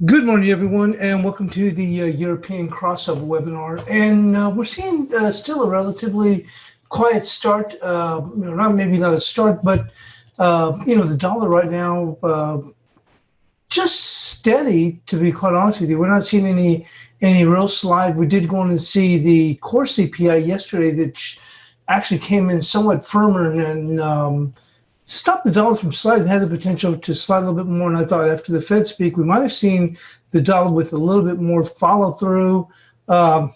Good morning, everyone, and welcome to the European crossover webinar. And we're seeing still a relatively quiet start. Maybe not a start, but the dollar right now just steady. To be quite honest with you, we're not seeing any real slide. We did go in and see the core CPI yesterday that actually came in somewhat firmer and stopped the dollar from sliding, had the potential to slide a little bit more. And I thought after the Fed speak, we might have seen the dollar with a little bit more follow through. But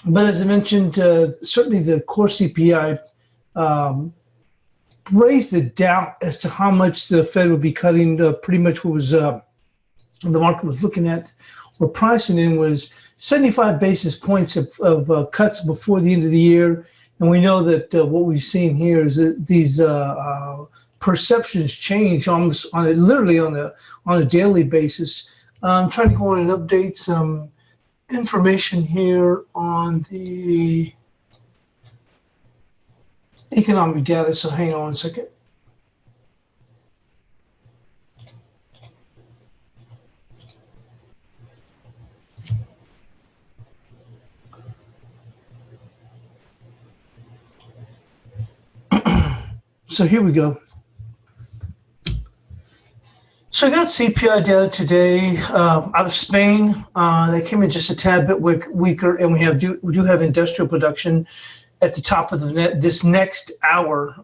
as I mentioned, certainly the core CPI raised the doubt as to how much the Fed would be cutting. Pretty much what was the market was looking at or pricing in was 75 basis points of cuts before the end of the year. And we know that what we've seen here is that these perceptions change almost literally on a daily basis. I'm trying to go in and update some information here on the economic data. So hang on a second. So here we go. So I got CPI data today out of Spain. They came in just a tad bit weaker, and we do have industrial production at the top of the net this next hour.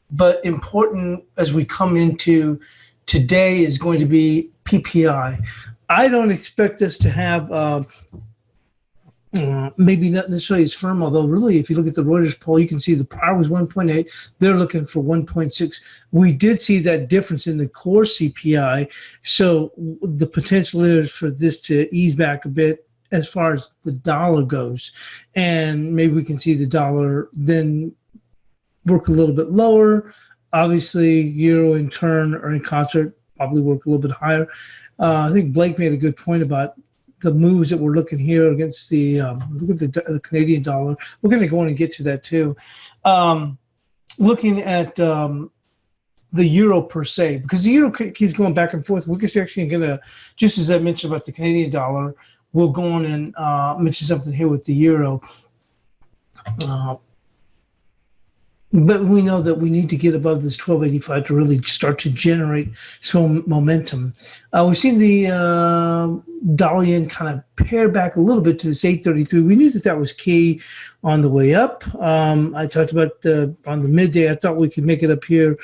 But important as we come into today is going to be PPI. I don't expect us to have maybe not necessarily as firm, although really if you look at the Reuters poll, you can see the prior was 1.8. They're looking for 1.6. We did see that difference in the core CPI. So the potential is for this to ease back a bit as far as the dollar goes. And maybe we can see the dollar then work a little bit lower. Obviously, euro in turn or in concert probably work a little bit higher. I think Blake made a good point about the moves that we're looking here against look at the Canadian dollar. We're going to go in and get to that too. Looking at the euro per se, because the euro keeps going back and forth. We're actually going to, just as I mentioned about the Canadian dollar, we'll go on and mention something here with the euro. But we know that we need to get above this 1285 to really start to generate some momentum. We've seen the dollar yen kind of pare back a little bit to this 833. We knew that was key on the way up. I talked about on the midday, I thought we could make it up here,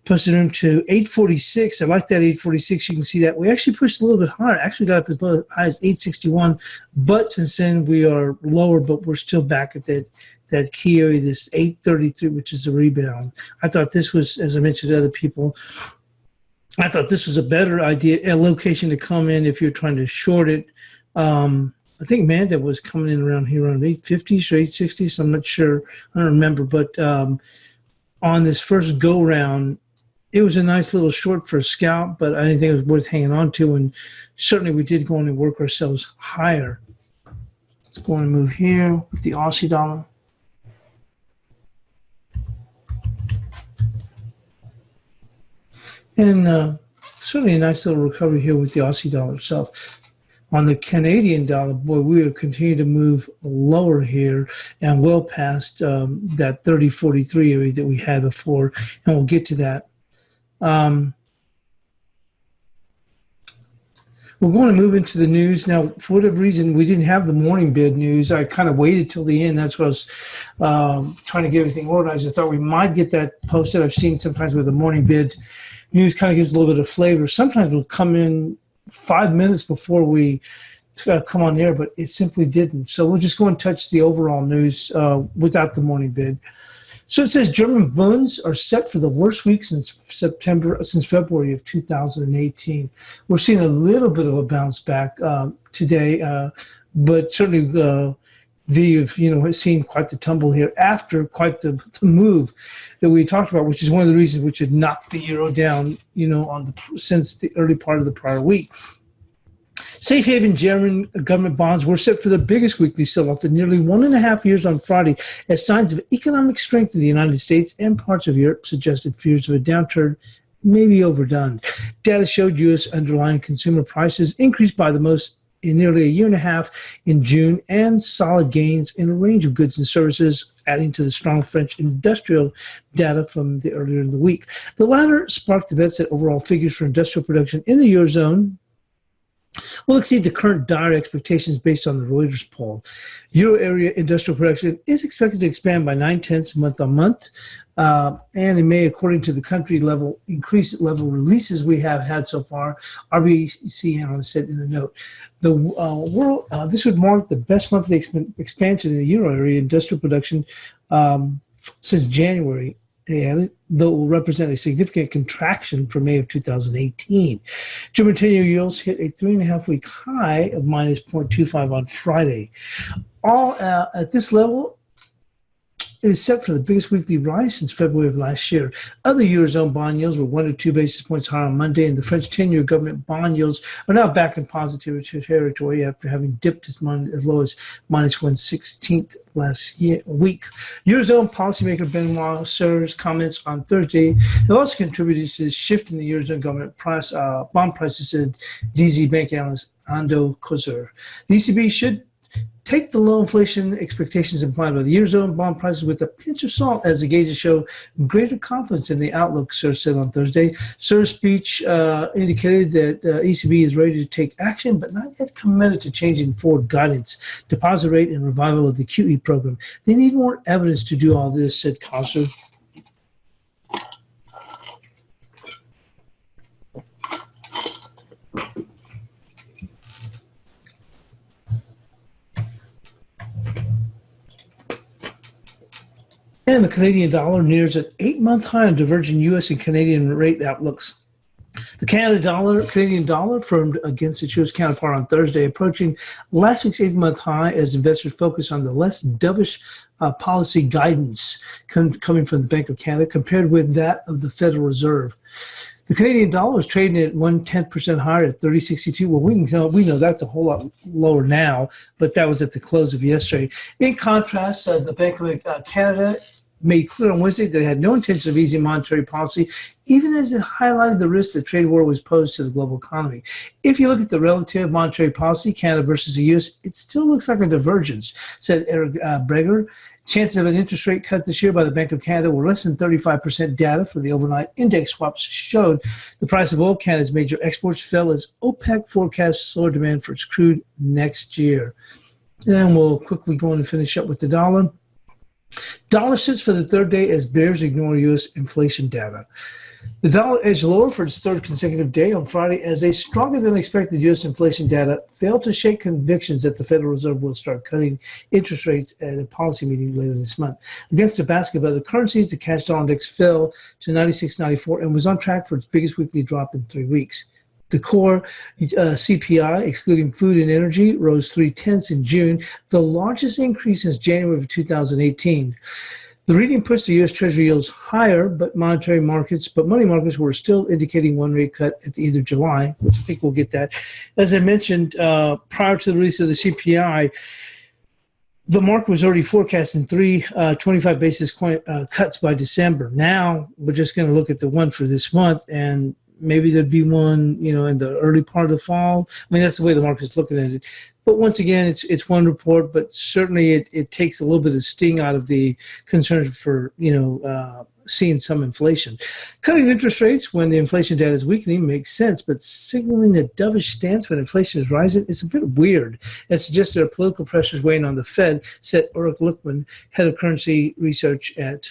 push it into 846. I like that 846. You can see that we actually pushed a little bit higher. Actually got up as low high as 861. But since then we are lower, but we're still back at that key area, this 833, which is a rebound. I thought this was, as I mentioned to other people, I thought this was a better idea, a location to come in if you're trying to short it. I think Manda was coming in around here around 850s or 860s. So I'm not sure. I don't remember. But on this first go round, it was a nice little short for a scalp, but I didn't think it was worth hanging on to. And certainly we did go in and work ourselves higher. Let's go and move here with the Aussie dollar. And certainly a nice little recovery here with the Aussie dollar itself. On the Canadian dollar, boy, we are continuing to move lower here and well past that 30.43 area that we had before, and we'll get to that. We're going to move into the news. Now, for whatever reason, we didn't have the morning bid news. I kind of waited till the end. That's what I was trying to get everything organized. I thought we might get that posted. I've seen sometimes with the morning bid news kind of gives a little bit of flavor. Sometimes we'll come in 5 minutes before we come on air, but it simply didn't. So we'll just go and touch the overall news without the morning bid. So it says German bonds are set for the worst week since February of 2018. We're seeing a little bit of a bounce back today, but certainly has seen quite the tumble here after quite the move that we talked about, which is one of the reasons which had knocked the euro down, since the early part of the prior week. Safe haven German government bonds were set for the biggest weekly sell-off in nearly 1.5 years on Friday, as signs of economic strength in the United States and parts of Europe suggested fears of a downturn maybe overdone. Data showed U.S. underlying consumer prices increased by the most in nearly a year and a half in June, and solid gains in a range of goods and services, adding to the strong French industrial data from the earlier in the week. The latter sparked debates that overall figures for industrial production in the Eurozone will exceed the current dire expectations based on the Reuters poll. Euro area industrial production is expected to expand by 0.9 month on month, and in May, according to the country level increase level releases we have had so far, RBC analyst said in a note. This would mark the best monthly expansion in the euro area industrial production since January. Though it will represent a significant contraction for May of 2018. German 10-year yields hit a 3.5-week high of minus 0.25 on Friday. All at this level, it is set for the biggest weekly rise since February of last year. Other Eurozone bond yields were 1 to 2 basis points higher on Monday, and the French 10-year government bond yields are now back in positive territory after having dipped as low as minus 1/16 last week. Eurozone policymaker Benoit Serre's comments on Thursday have also contributed to the shift in the Eurozone government bond prices, said DZ Bank analyst Ando Kozer. The ECB should take the low inflation expectations implied by the Eurozone bond prices with a pinch of salt, as the gauges show greater confidence in the outlook, Sir said on Thursday. Sir's speech indicated that ECB is ready to take action, but not yet committed to changing forward guidance, deposit rate, and revival of the QE program. They need more evidence to do all this, said Kozer. And the Canadian dollar nears an 8-month high on diverging U.S. and Canadian rate outlooks. The Canadian dollar firmed against its U.S. counterpart on Thursday, approaching last week's 8-month high as investors focus on the less dovish policy guidance coming from the Bank of Canada compared with that of the Federal Reserve. The Canadian dollar is trading at 0.1% higher at 30.62. Well, we know that's a whole lot lower now, but that was at the close of yesterday. In contrast, the Bank of Canada made clear on Wednesday that it had no intention of easing monetary policy, even as it highlighted the risk that trade war was posed to the global economy. If you look at the relative monetary policy, Canada versus the U.S., it still looks like a divergence, said Eric Breger. Chances of an interest rate cut this year by the Bank of Canada were less than 35%. Data for the overnight index swaps showed the price of oil, Canada's major exports, fell as OPEC forecasts slower demand for its crude next year. And we'll quickly go on and finish up with the dollar. Dollar sits for the third day as bears ignore U.S. inflation data. The dollar edged lower for its third consecutive day on Friday as a stronger than expected U.S. inflation data failed to shake convictions that the Federal Reserve will start cutting interest rates at a policy meeting later this month. Against a basket of other currencies, the cash dollar index fell to 96.94 and was on track for its biggest weekly drop in 3 weeks. The core CPI, excluding food and energy, rose 0.3 in June, the largest increase since January of 2018. The reading pushed the U.S. Treasury yields higher, but money markets were still indicating one rate cut at the end of July, which I think we'll get that. As I mentioned, prior to the release of the CPI, the market was already forecasting 25 basis point cuts by December. Now we're just going to look at the one for this month, and maybe there'd be one, in the early part of the fall. I mean, that's the way the market's looking at it. But once again, it's one report, but certainly it takes a little bit of sting out of the concerns for, seeing some inflation. Cutting interest rates when the inflation data is weakening makes sense, but signaling a dovish stance when inflation is rising is a bit weird. It suggests there are political pressures weighing on the Fed, said Ulrich Luckman, head of currency research at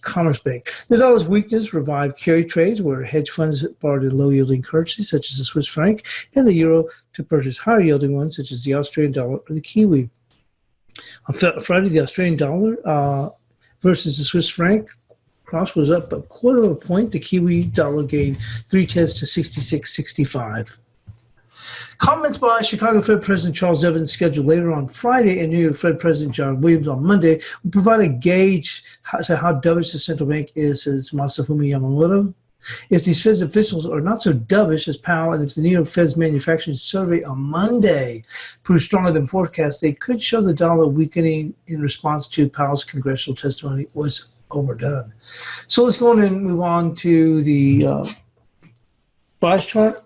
Commerce Bank. The dollar's weakness revived carry trades where hedge funds borrowed in low-yielding currencies such as the Swiss franc and the euro to purchase higher-yielding ones such as the Australian dollar or the Kiwi. On Friday, the Australian dollar versus the Swiss franc cross was up 0.25 point. The Kiwi dollar gained 0.3 to 66.65. Comments by Chicago Fed President Charles Evans scheduled later on Friday and New York Fed President John Williams on Monday will provide a gauge to how dovish the central bank is, says Masafumi Yamamoto. If these Fed officials are not so dovish as Powell, and if the New York Fed's manufacturing survey on Monday proves stronger than forecast, they could show the dollar weakening in response to Powell's congressional testimony was overdone. So let's go on and move on to the Bias chart.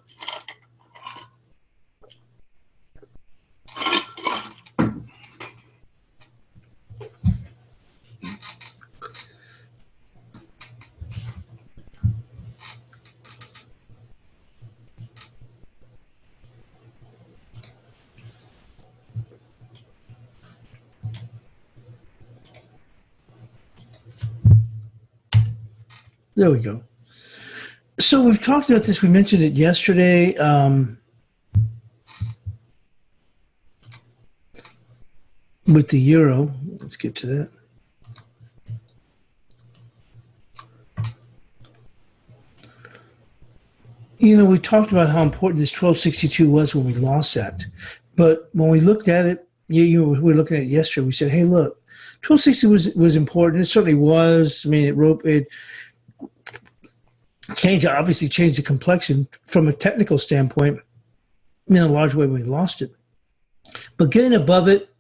There we go. So we've talked about this. We mentioned it yesterday. With the euro, let's get to that. You know, we talked about how important this 1262 was when we lost that. But when we looked at it, we were looking at it yesterday. We said, hey, look, 1260 was important. It certainly was. I mean, it obviously changed the complexion from a technical standpoint in a large way when we lost it. But getting above it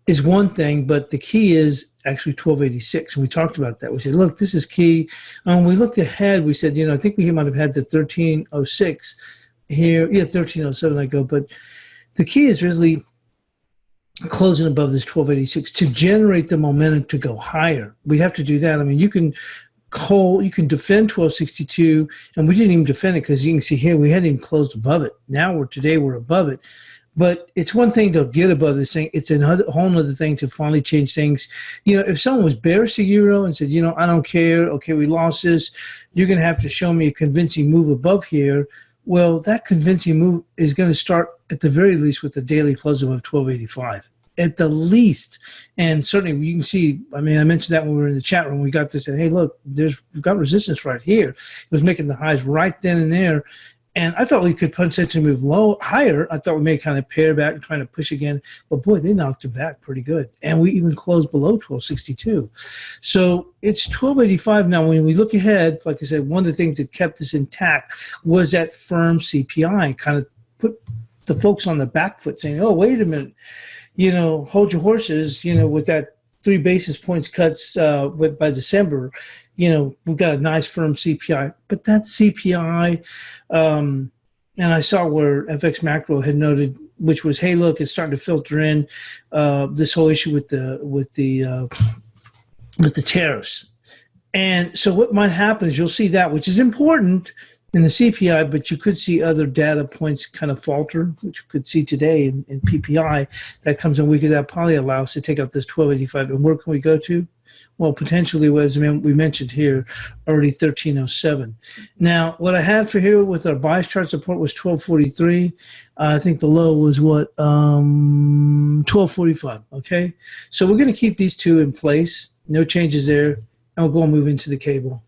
is one thing, but the key is actually 1286. And we talked about that. We said, look, this is key. When we looked ahead, we said, I think we might have had the 1306 here. Yeah, 1307 I go. But the key is really closing above this 1286 to generate the momentum to go higher. We'd have to do that. I mean, you can defend 1262, and we didn't even defend it because you can see here we hadn't even closed above it. Today we're above it. But it's one thing to get above this thing. It's a whole other thing to finally change things. If someone was bearish the euro and said, I don't care. Okay, we lost this. You're going to have to show me a convincing move above here. Well, that convincing move is going to start at the very least with the daily close above 1285. At the least. And certainly you can see, I mean, I mentioned that when we were in the chat room, we got to say, hey, look, we've got resistance right here. It was making the highs right then and there. And I thought we could potentially move higher. I thought we may kind of pair back and trying to push again. But boy, they knocked it back pretty good. And we even closed below 1262. So it's 1285 now. When we look ahead, like I said, one of the things that kept us intact was that firm CPI. Kind of put the folks on the back foot saying, oh, wait a minute, hold your horses, with that 3 basis points cuts by December. We've got a nice firm CPI, but that CPI, and I saw where FX Macro had noted, which was, hey, look, it's starting to filter in this whole issue with the tariffs. And so what might happen is you'll see that, which is important in the CPI, but you could see other data points kind of falter, which you could see today in PPI. That comes in weaker. That probably allows us to take out this 1285. And where can we go to? Well, potentially, as we mentioned here, already 1307. Now, what I had for here with our bias chart support was 1243. I think the low was what? 1245, okay? So we're going to keep these two in place. No changes there. And we'll go and move into the cable.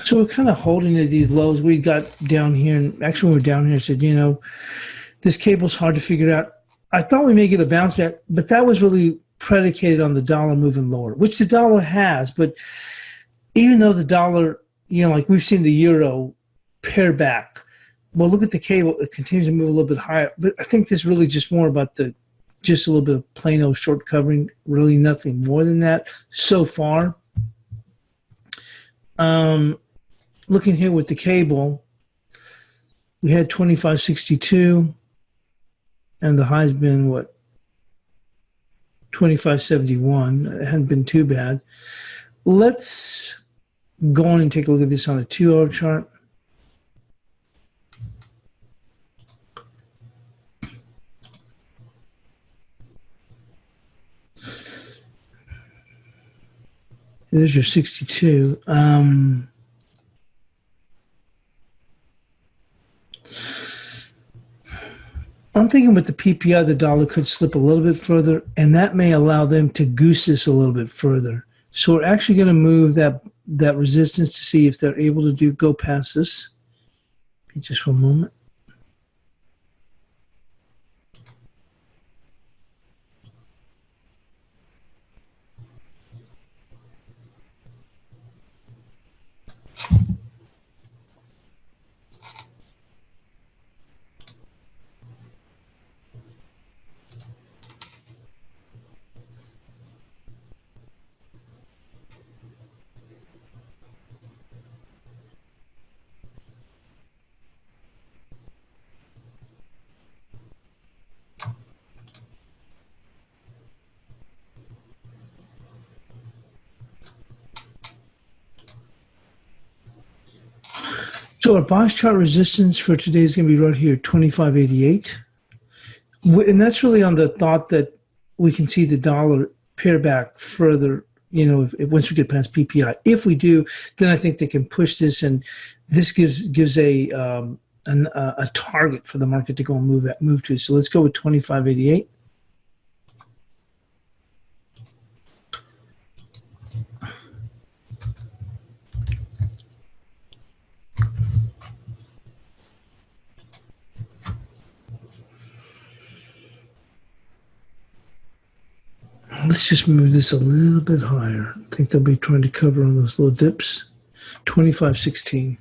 So we're kind of holding at these lows. We got down here, and actually when we were down here, said, this cable's hard to figure out. I thought we may get a bounce back, but that was really predicated on the dollar moving lower, which the dollar has. But even though the dollar, like we've seen the euro pair back, well, look at the cable. It continues to move a little bit higher. But I think this is really just more about just a little bit of plain old short covering, really nothing more than that so far. Looking here with the cable, we had 2562, and the high's been what? 2571. It hadn't been too bad. Let's go on and take a look at this on a 2-hour chart. There's your 62. I'm thinking with the PPI, the dollar could slip a little bit further, and that may allow them to goose this a little bit further. So we're actually going to move that resistance to see if they're able to go past this. Just for a moment. So our box chart resistance for today is going to be right here, 25.88. And that's really on the thought that we can see the dollar pair back further, if once we get past PPI. If we do, then I think they can push this, and this gives a target for the market to go and move to. So let's go with 25.88. Let's just move this a little bit higher. I think they'll be trying to cover on those little dips. 25.16.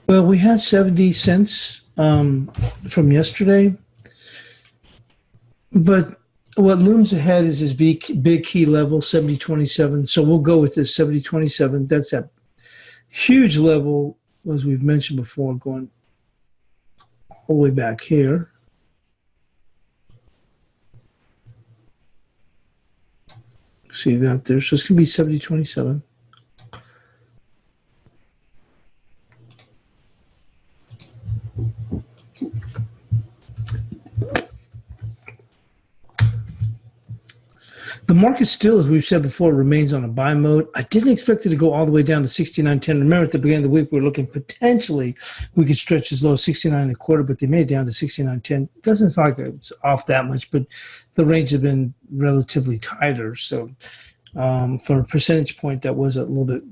Well, we had 70 cents from yesterday, but what looms ahead is this big key level, 70.27. So we'll go with this 70.27. That's a huge level, as we've mentioned before, going all the way back here. See that there? So it's going to be 70.27. The market still, as we've said before, remains on a buy mode. I didn't expect it to go all the way down to 69.10. Remember, at the beginning of the week, we were looking potentially we could stretch as low as 69.25, but they made it down to 69.10. Doesn't sound like it's off that much, but the range has been relatively tighter. So for a percentage point, that was a little bit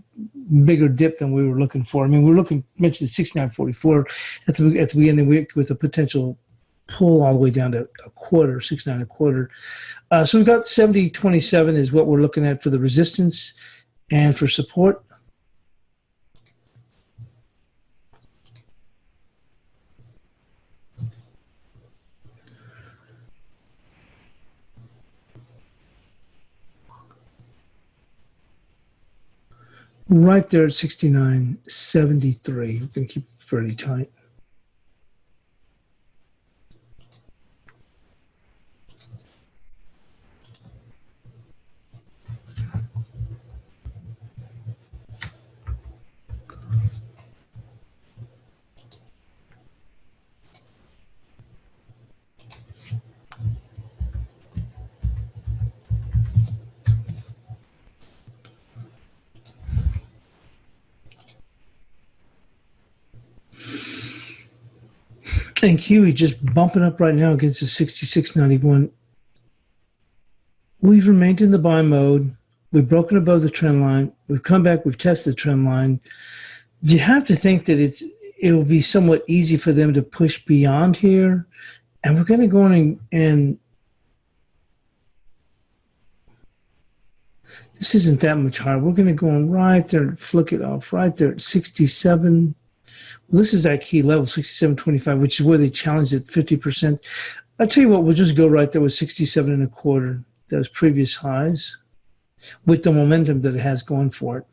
bigger dip than we were looking for. I mean, we were looking, mentioned 69.44 at the beginning of the week with a potential pull all the way down to a quarter, 69.25. So we've got 70.27 is what we're looking at for the resistance and for support. Right there at 69.73. We're going to keep it fairly tight. And Kiwi just bumping up right now against the 66.91. We've remained in the buy mode. We've broken above the trend line. We've come back. We've tested the trend line. You have to think that it will be somewhat easy for them to push beyond here. And we're going to go in and this isn't that much higher. We're going to go in right there and flick it off right there at 67. Well, this is that key level, 67.25, which is where they challenged it 50%. I'll tell you what, we'll just go right there with 67.25. Those previous highs with the momentum that it has going for it.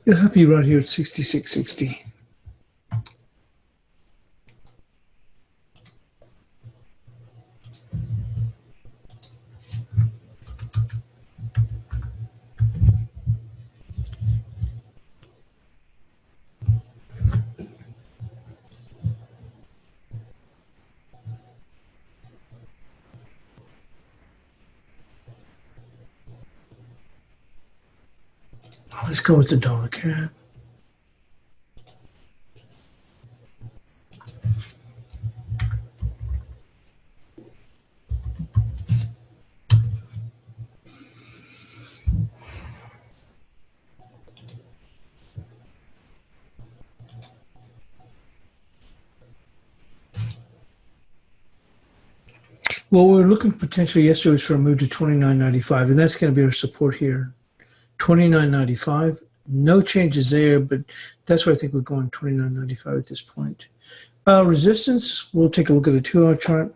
It'll have to be right here at 66.60. Let's go with the dollar CAD. Well, we were looking potentially yesterday was for a move to 29.95, and that's going to be our support here. 29.95. No changes there, but that's where I think we're going 29.95 at this point. Resistance, we'll take a look at the 2-hour chart.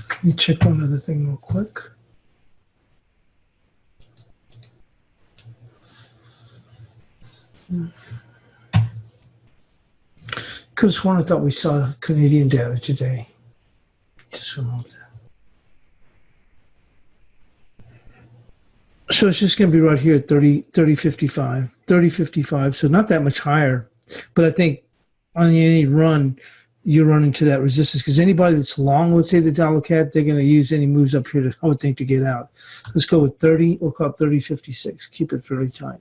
Let me check one other thing real quick. Could have sworn I thought we saw Canadian data today. Just a moment. So it's just going to be right here at 30.55, so not that much higher. But I think on any run, you're running to that resistance because anybody that's long, let's say the dollar CAD, they're going to use any moves up here, I would think, to get out. Let's go with 30, we'll call it 30.56. Keep it fairly tight.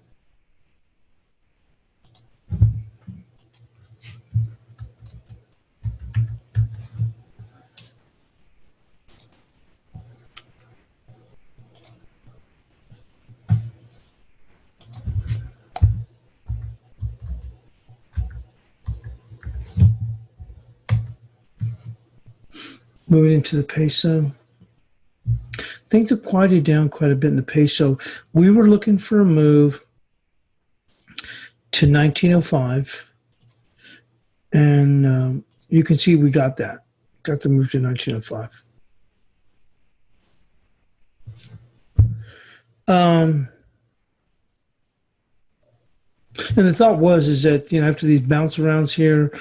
Moving into the peso. Things have quieted down quite a bit in the peso. We were looking for a move to 1905. And you can see we got that. Got the move to 1905. And the thought is that, after these bounce arounds here,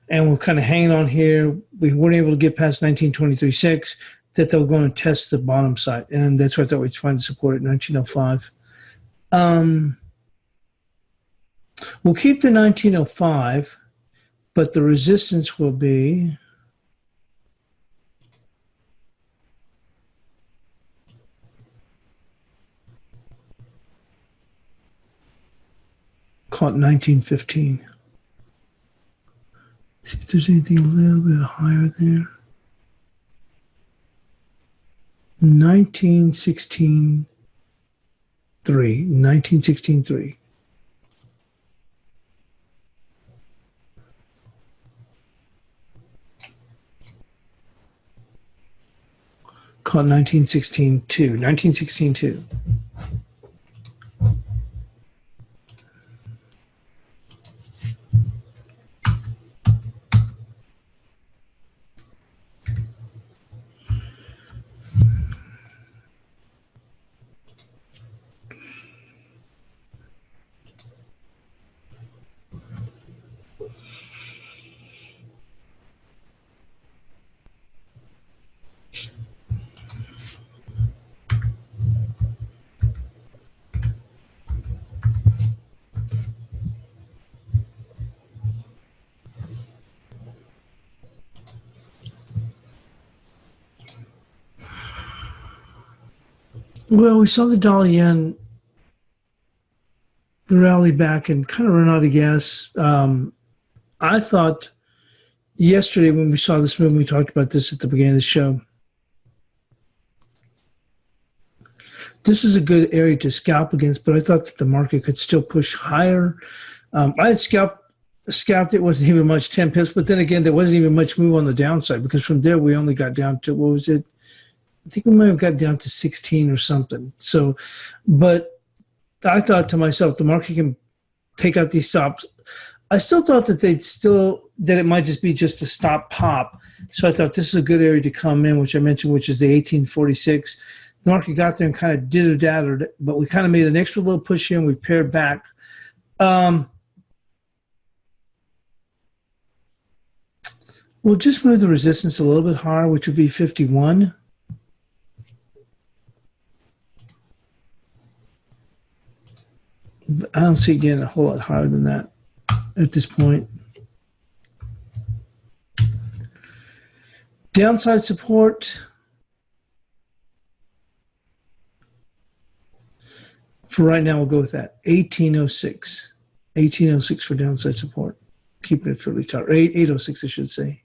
and we're kind of hanging on here, we weren't able to get past 1923.6, that they'll go and test the bottom side. And that's what I thought we'd find support at 1905. We'll keep the 1905, but the resistance will be caught 1915. See if there's anything a little bit higher there. 1916.3. 1916.3. Called 1916.2. 1916.2. Well, we saw the dollar yen rally back and kind of run out of gas. I thought yesterday when we saw this move, we talked about this at the beginning of the show, this is a good area to scalp against, but I thought that the market could still push higher. I had scalped it, wasn't even much, 10 pips, but then again, there wasn't even much move on the downside because from there we only got down to, what was it? I think we might have got down to 16 or something. So, but I thought to myself, the market can take out these stops. I still thought that that it might just be just a stop pop. So I thought this is a good area to come in, which I mentioned, which is the 1846. The market got there and kind of dither-dattered, but we kind of made an extra little push here and we paired back. We'll just move the resistance a little bit higher, which would be 51. I don't see it getting a whole lot higher than that at this point. Downside support for right now, we'll go with that. 1806. 1806 for downside support. Keeping it fairly tight. 806, I should say.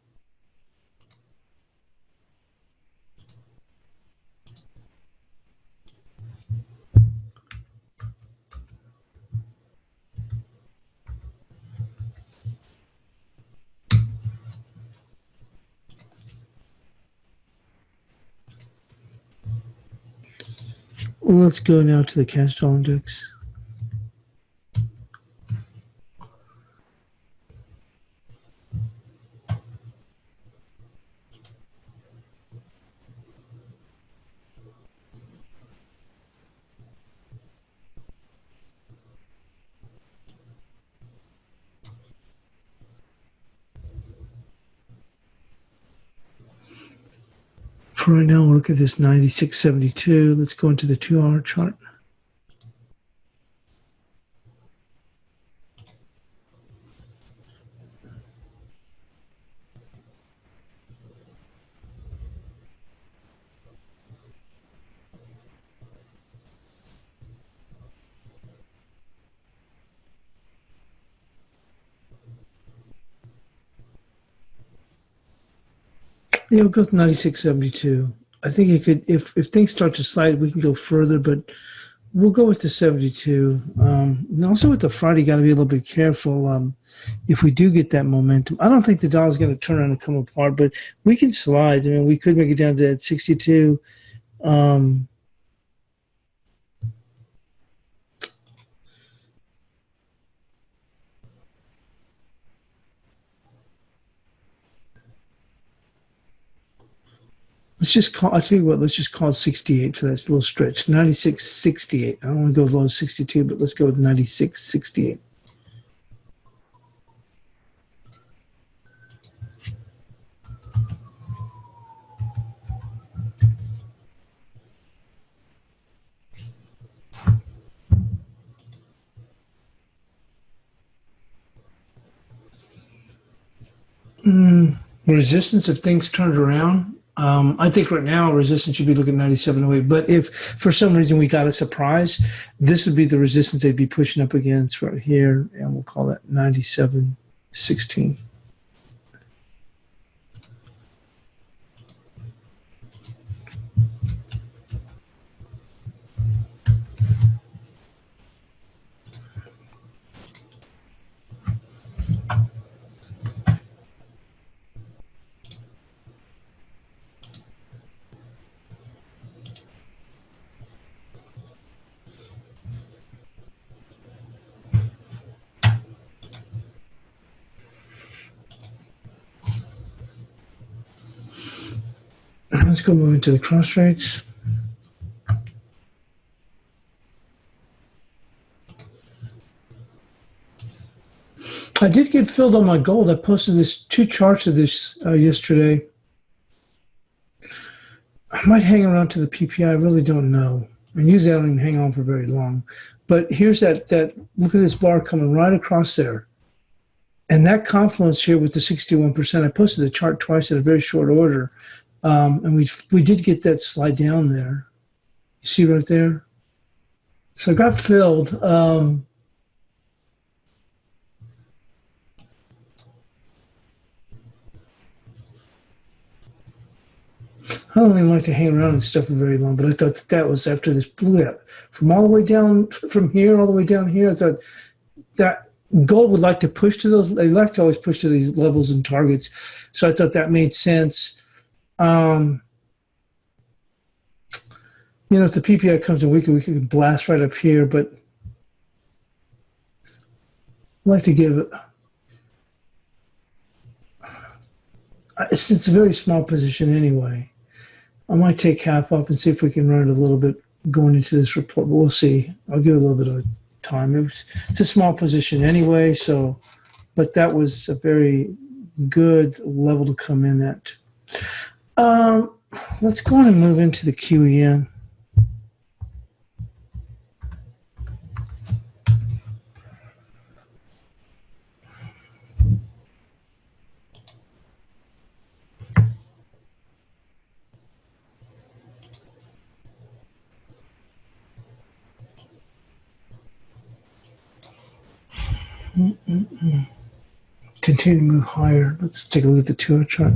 Let's go now to the cash dollar index. For right now, we'll look at this 96.72. Let's go into the 2-hour chart. Yeah, we'll go with 96.72. I think it could, if things start to slide, we can go further, but we'll go with the 72. And also with the Friday, got to be a little bit careful. If we do get that momentum, I don't think the dollar's going to turn around and come apart, but we can slide. I mean, we could make it down to that 62. Let's just call, I'll tell you what, let's just call it 68 for that little stretch. 96.68. I don't want to go as low as 62, but let's go with 96.68. Resistance if things turned around. I think right now resistance should be looking at 97.08. But if for some reason we got a surprise, this would be the resistance they'd be pushing up against right here, and we'll call that 97.16. Let's go move into the cross rates. I did get filled on my gold. I posted this 2 charts of this yesterday. I might hang around to the PPI. I really don't know. And usually I don't even hang on for very long. But here's that look at this bar coming right across there. And that confluence here with the 61%, I posted the chart twice in a very short order. And we did get that slide down there. You see right there? So I got filled. I don't even like to hang around and stuff for very long, but I thought that was after this blew out from all the way down from here all the way down here. I thought that gold would like to push to those. They like to always push to these levels and targets, so I thought that made sense. Um, if the PPI comes in weaker, we could blast right up here, but I'd like to give it. It's a very small position anyway. I might take half off and see if we can run it a little bit going into this report, but we'll see. I'll give it a little bit of time. It's a small position anyway, but that was a very good level to come in at. Let's go on and move into the QEN. Continue to move higher. Let's take a look at the 2-hour chart.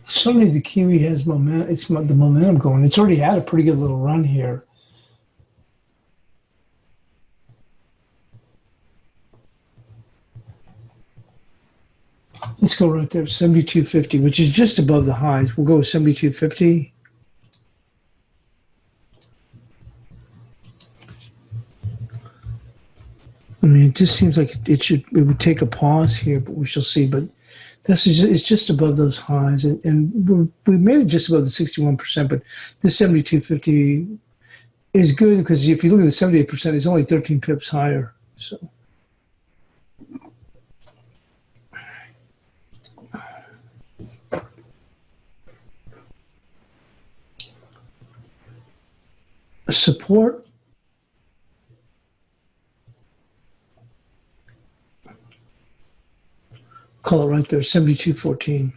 Suddenly the Kiwi has momentum. It's the momentum going. It's already had a pretty good little run here. Let's go right there, 72.50, which is just above the highs. We'll go with 72.50. I mean, it just seems like it would take a pause here, but we shall see. But it's just above those highs, and we made it just above the 61%. But this 72.50 is good because if you look at the 78%, it's only 13 pips higher. So. Support. Call it right there, 72.14.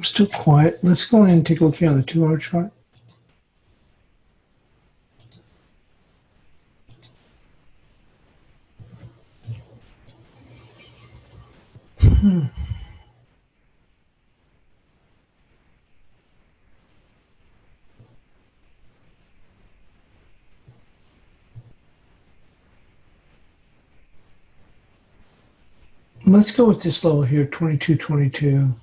Still quiet. Let's go in and take a look here on the 2-hour chart. Let's go with this level here, 22.22.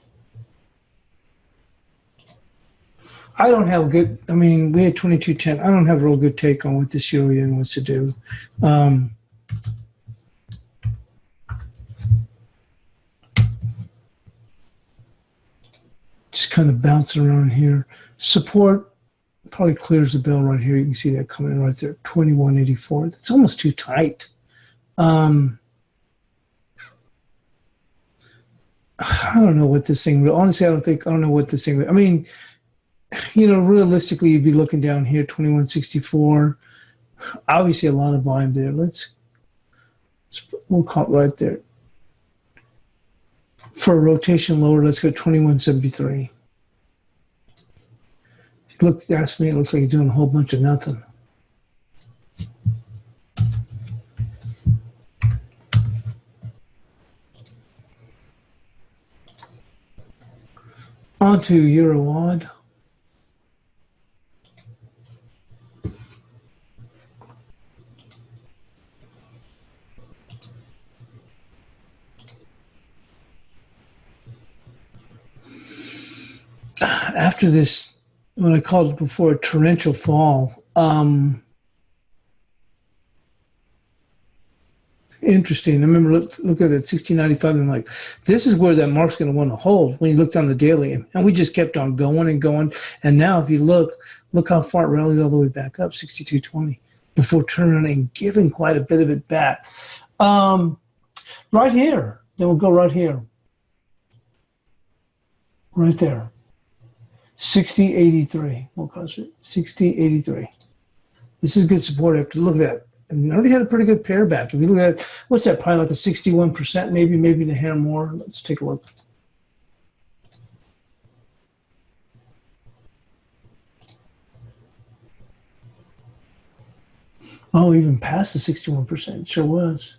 I don't have a good, I mean, we had 22.10. I don't have a real good take on what this Euro-Yen wants to do. Just kind of bouncing around here. Support probably clears the bell right here. You can see that coming in right there, 2184. That's almost too tight. I don't know what this thing, honestly, I don't know what this thing, I mean, realistically, you'd be looking down here, 2164. Obviously, a lot of volume there. We'll call it right there. For a rotation lower, let's go 2173. Look, ask me, it looks like you're doing a whole bunch of nothing. On to Euro odd. After this, what I called it before, a torrential fall, interesting. I remember look at that 1695 and like, this is where that mark's going to want to hold when you look down the daily. And we just kept on going and going. And now if you look how far it rallied all the way back up, 6220, before turning and giving quite a bit of it back. Right here, then we'll go right here. Right there. 6083. We'll call it 6083. This is good support after look at that. And already had a pretty good pair back. If you look at it, what's that? Probably like a 61%, maybe a hair more. Let's take a look. Oh, even past the 61%. Sure was.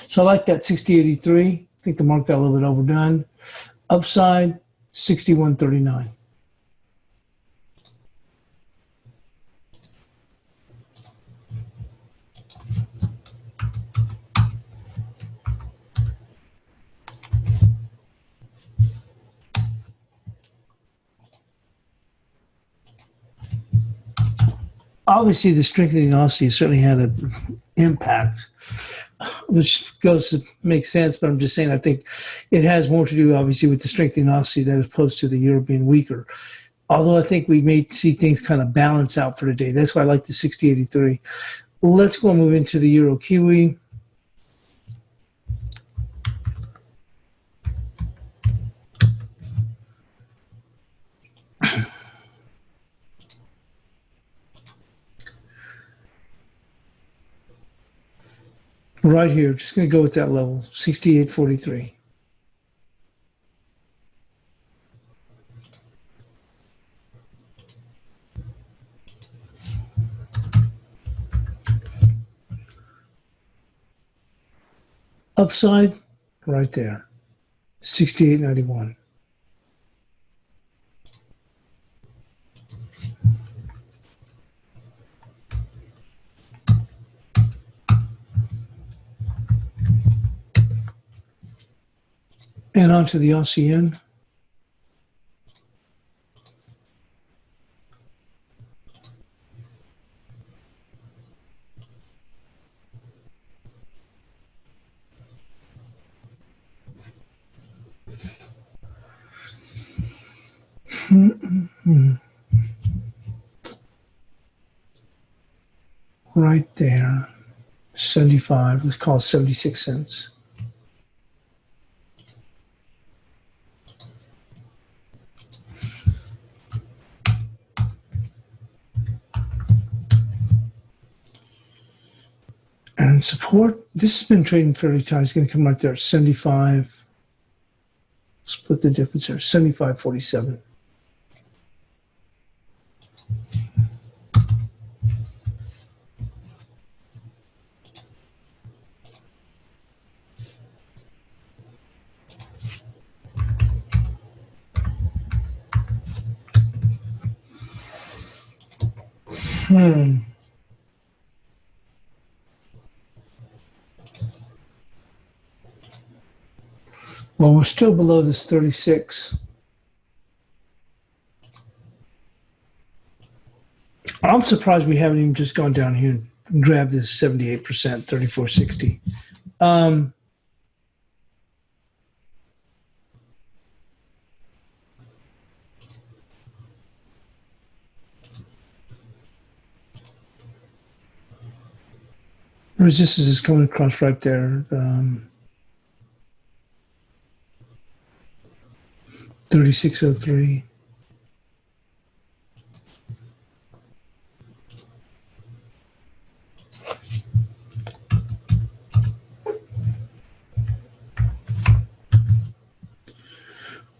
So I like that 6083. I think the mark got a little bit overdone. Upside, 6139. Obviously, the strengthening Aussie certainly had an impact, which goes to make sense. But I'm just saying, I think it has more to do, obviously, with the strengthening Aussie as opposed to the euro being weaker. Although I think we may see things kind of balance out for today. That's why I like the 6083. Let's go and move into the euro Kiwi. Right here, just going to go with that level, 68.43. Upside, right there, 68.91. And onto the LCN. Right there, 75, let's call it 76 cents. And support, this has been trading fairly tight. It's going to come right there, 75. Split the difference there, 75.47. Well, we're still below this 36. I'm surprised we haven't even just gone down here and grabbed this 78%, 34.60. Resistance is coming across right there. 3603.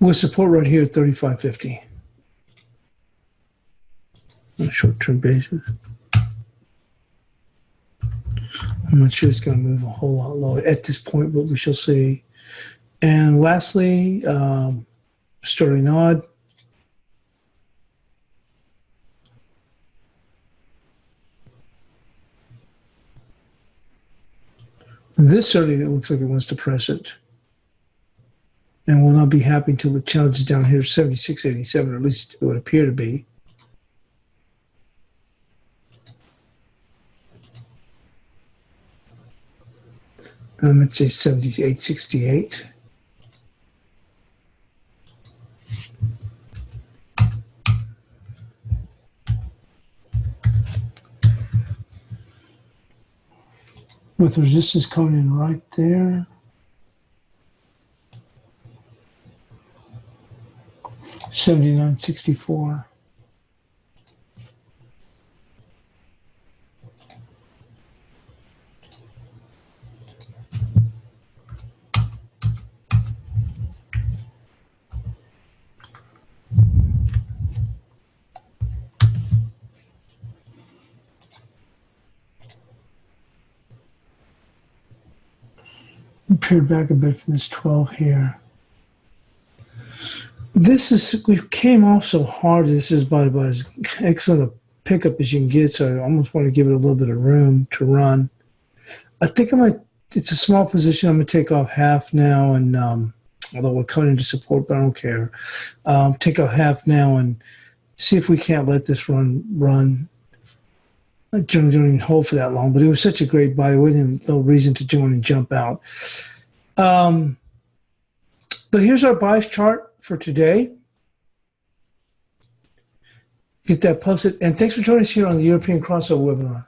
With support right here at 3550 on a short-term basis. I'm not sure it's going to move a whole lot lower at this point, but we shall see. And lastly, sterling odd. This certainly looks like it wants to press it. And will not be happy until the challenge is down here, 76.87, or at least it would appear to be. Let's say 78.68. With resistance coming in right there. $79.64. Pared back a bit from this 12 here. This is, we came off so hard. This is about as excellent a pickup as you can get. So I almost want to give it a little bit of room to run. I think I might, it's a small position. I'm going to take off half now. And although we're coming into support, but I don't care. Take off half now and see if we can't let this run. I generally don't even hold for that long, but it was such a great buy. There wasn't no reason to join and jump out. But here's our bias chart for today. Get that posted. And thanks for joining us here on the European Crossover webinar.